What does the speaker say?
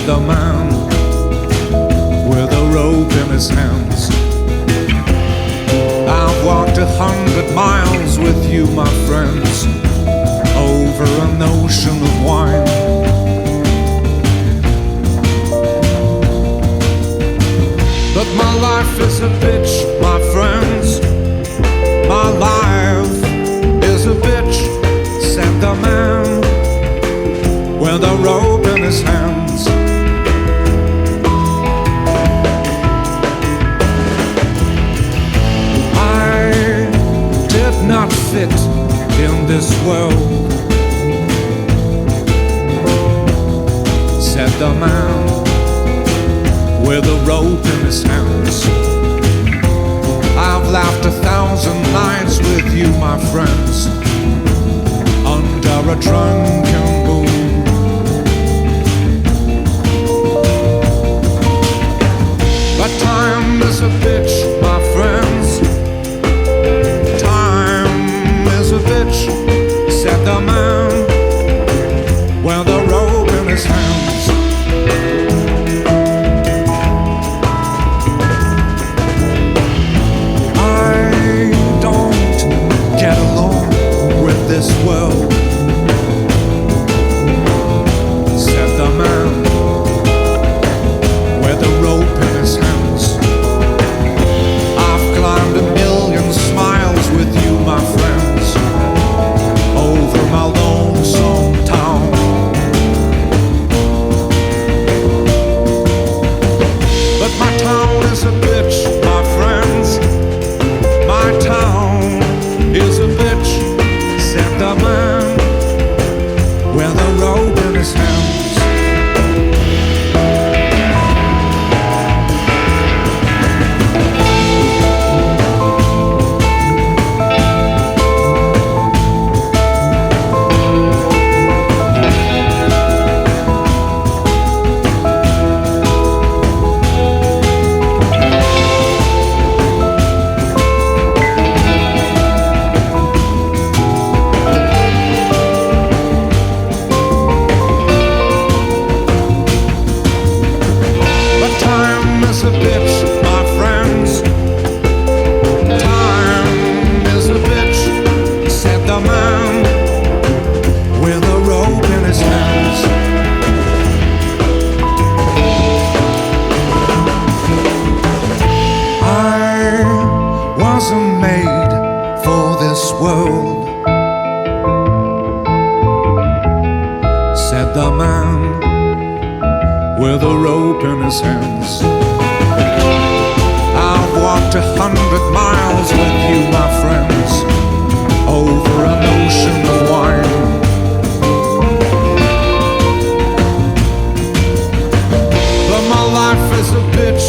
the man with a rope in his hands. I've walked 100 miles with you, my friends, over an ocean of wine. But my life is a bitch, my friends. My life is a bitch, said the man with a rope in his hands. I did not fit in this world, said the man with a rope in his hands. I've laughed 1,000 nights with you, my friends, under a drunken moon. But time is a bitch, my friends. Time is a bitch, said the man with a rope in his hands. This world, said the man with a rope in his hands. I've climbed 1,000,000 smiles with you, my friends, over my lonesome town. But my town is a bitch, my friends. My town is a bitch, said the man with a rope in his hands. A bitch, my friends. Time is a bitch, said the man with a rope in his hands. I wasn't made for this world, said the man with a rope in his hands. I've walked 100 miles with you, my friends, over an ocean of wine. But my life is a bitch,